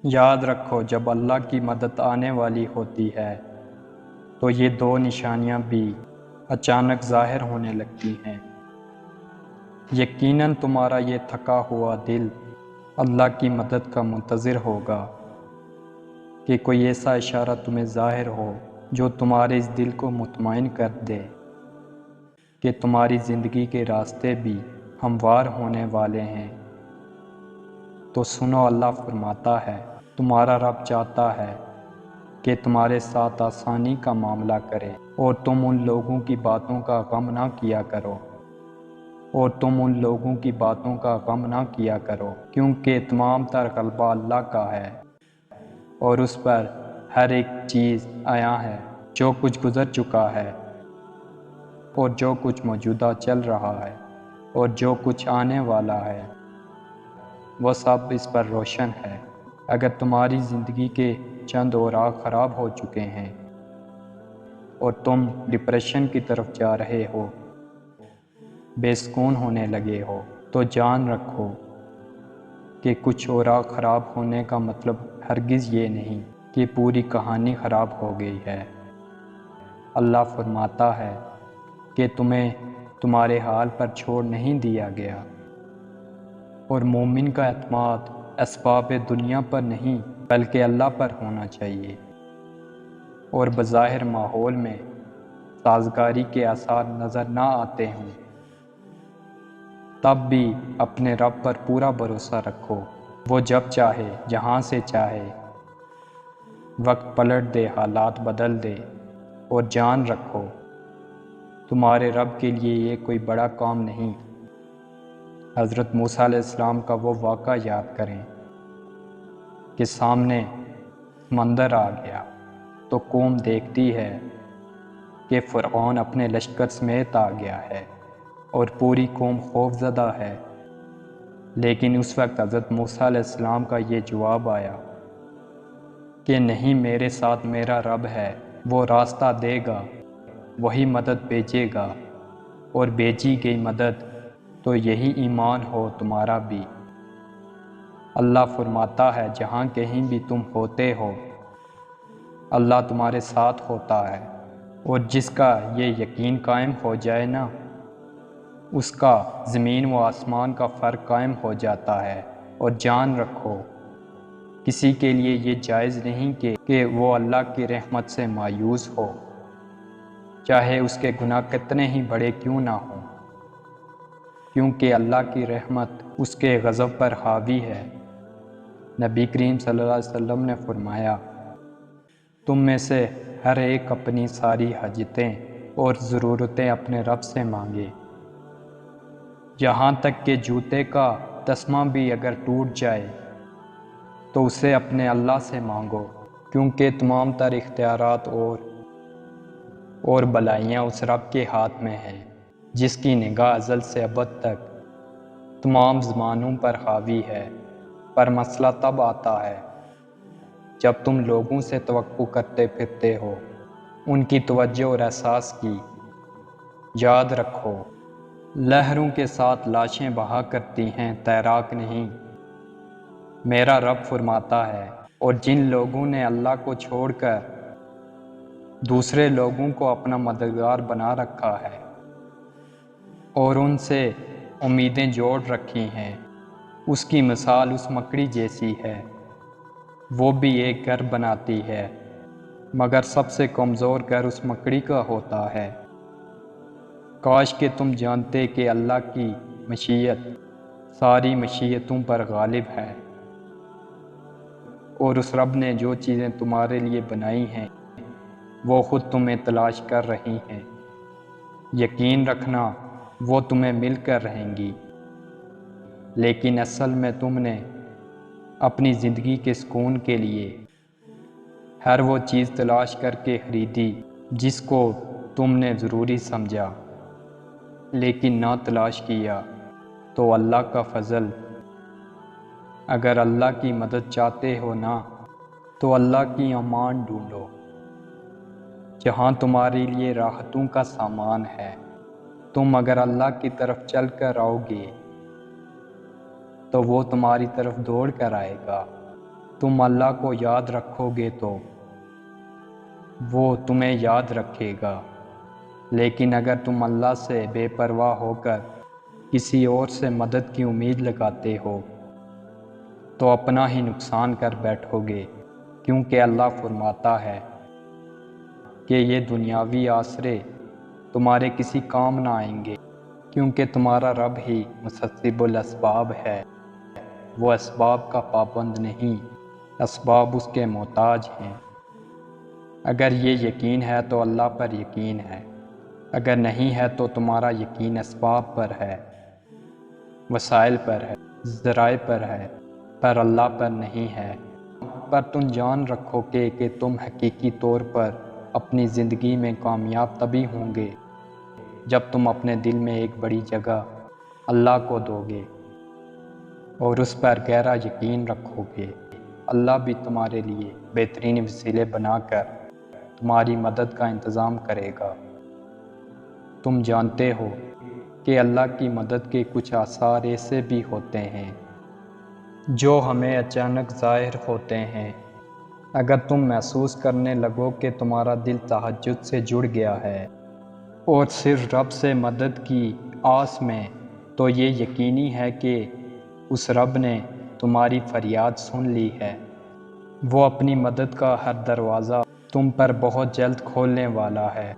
یاد رکھو جب اللہ کی مدد آنے والی ہوتی ہے تو یہ دو نشانیاں بھی اچانک ظاہر ہونے لگتی ہیں۔ یقیناً تمہارا یہ تھکا ہوا دل اللہ کی مدد کا منتظر ہوگا کہ کوئی ایسا اشارہ تمہیں ظاہر ہو جو تمہارے اس دل کو مطمئن کر دے کہ تمہاری زندگی کے راستے بھی ہموار ہونے والے ہیں۔ تو سنو، اللہ فرماتا ہے، تمہارا رب چاہتا ہے کہ تمہارے ساتھ آسانی کا معاملہ کرے اور تم ان لوگوں کی باتوں کا غم نہ کیا کرو کیونکہ تمام تر غلبہ اللہ کا ہے اور اس پر ہر ایک چیز عیاں ہے۔ جو کچھ گزر چکا ہے اور جو کچھ موجودہ چل رہا ہے اور جو کچھ آنے والا ہے وہ سب اس پر روشن ہے۔ اگر تمہاری زندگی کے چند اوراق خراب ہو چکے ہیں اور تم ڈپریشن کی طرف جا رہے ہو، بے سکون ہونے لگے ہو، تو جان رکھو کہ کچھ اوراق خراب ہونے کا مطلب ہرگز یہ نہیں کہ پوری کہانی خراب ہو گئی ہے۔ اللہ فرماتا ہے کہ تمہیں تمہارے حال پر چھوڑ نہیں دیا گیا، اور مومن کا اعتماد اسباب دنیا پر نہیں بلکہ اللہ پر ہونا چاہیے، اور بظاہر ماحول میں سازگاری کے آثار نظر نہ آتے ہوں تب بھی اپنے رب پر پورا بھروسہ رکھو۔ وہ جب چاہے، جہاں سے چاہے، وقت پلٹ دے، حالات بدل دے، اور جان رکھو تمہارے رب کے لیے یہ کوئی بڑا کام نہیں۔ حضرت موسیٰ علیہ السلام کا وہ واقعہ یاد کریں کہ سامنے سمندر آ گیا تو قوم دیکھتی ہے کہ فرعون اپنے لشکر سمیت آ گیا ہے اور پوری قوم خوف زدہ ہے، لیکن اس وقت حضرت موسیٰ علیہ السلام کا یہ جواب آیا کہ نہیں، میرے ساتھ میرا رب ہے، وہ راستہ دے گا، وہی مدد بھیجے گا، اور بھیجی گئی مدد تو یہی ایمان ہو تمہارا بھی۔ اللہ فرماتا ہے، جہاں کہیں بھی تم ہوتے ہو اللہ تمہارے ساتھ ہوتا ہے، اور جس کا یہ یقین قائم ہو جائے نا، اس کا زمین و آسمان کا فرق قائم ہو جاتا ہے۔ اور جان رکھو کسی کے لیے یہ جائز نہیں کہ وہ اللہ کی رحمت سے مایوس ہو، چاہے اس کے گناہ کتنے ہی بڑے کیوں نہ ہوں، کیونکہ اللہ کی رحمت اس کے غضب پر حاوی ہے۔ نبی کریم صلی اللہ علیہ وسلم نے فرمایا، تم میں سے ہر ایک اپنی ساری حاجتیں اور ضرورتیں اپنے رب سے مانگے، یہاں تک کہ جوتے کا تسمہ بھی اگر ٹوٹ جائے تو اسے اپنے اللہ سے مانگو، کیونکہ تمام تر اختیارات اور بلائیاں اس رب کے ہاتھ میں ہیں جس کی نگاہ ازل سے ابد تک تمام زمانوں پر حاوی ہے۔ پر مسئلہ تب آتا ہے جب تم لوگوں سے توقع کرتے پھرتے ہو ان کی توجہ اور احساس کی۔ یاد رکھو لہروں کے ساتھ لاشیں بہا کرتی ہیں، تیراک نہیں۔ میرا رب فرماتا ہے، اور جن لوگوں نے اللہ کو چھوڑ کر دوسرے لوگوں کو اپنا مددگار بنا رکھا ہے اور ان سے امیدیں جوڑ رکھی ہیں، اس کی مثال اس مکڑی جیسی ہے، وہ بھی ایک گھر بناتی ہے مگر سب سے کمزور گھر اس مکڑی کا ہوتا ہے۔ کاش کہ تم جانتے کہ اللہ کی مشیت ساری مشیتوں پر غالب ہے، اور اس رب نے جو چیزیں تمہارے لیے بنائی ہیں وہ خود تمہیں تلاش کر رہی ہیں۔ یقین رکھنا وہ تمہیں مل کر رہیں گی، لیکن اصل میں تم نے اپنی زندگی کے سکون کے لیے ہر وہ چیز تلاش کر کے خریدی جس کو تم نے ضروری سمجھا، لیکن نہ تلاش کیا تو اللہ کا فضل۔ اگر اللہ کی مدد چاہتے ہو نا تو اللہ کی امان ڈھونڈو، جہاں تمہارے لیے راحتوں کا سامان ہے۔ تم اگر اللہ کی طرف چل کر آؤ گے تو وہ تمہاری طرف دوڑ کر آئے گا۔ تم اللہ کو یاد رکھو گے تو وہ تمہیں یاد رکھے گا، لیکن اگر تم اللہ سے بے پرواہ ہو کر کسی اور سے مدد کی امید لگاتے ہو تو اپنا ہی نقصان کر بیٹھو گے، کیونکہ اللہ فرماتا ہے کہ یہ دنیاوی آسرے تمہارے کسی کام نہ آئیں گے، کیونکہ تمہارا رب ہی مسبب الاسباب ہے، وہ اسباب کا پابند نہیں، اسباب اس کے محتاج ہیں۔ اگر یہ یقین ہے تو اللہ پر یقین ہے، اگر نہیں ہے تو تمہارا یقین اسباب پر ہے، وسائل پر ہے، ذرائع پر ہے، پر اللہ پر نہیں ہے۔ پر تم جان رکھو کہ تم حقیقی طور پر اپنی زندگی میں کامیاب تبھی ہوں گے جب تم اپنے دل میں ایک بڑی جگہ اللہ کو دو گے اور اس پر گہرا یقین رکھو گے۔ اللہ بھی تمہارے لیے بہترین وسیلے بنا کر تمہاری مدد کا انتظام کرے گا۔ تم جانتے ہو کہ اللہ کی مدد کے کچھ آثار ایسے بھی ہوتے ہیں جو ہمیں اچانک ظاہر ہوتے ہیں۔ اگر تم محسوس کرنے لگو کہ تمہارا دل تہجد سے جڑ گیا ہے اور صرف رب سے مدد کی آس میں، تو یہ یقینی ہے کہ اس رب نے تمہاری فریاد سن لی ہے۔ وہ اپنی مدد کا ہر دروازہ تم پر بہت جلد کھولنے والا ہے۔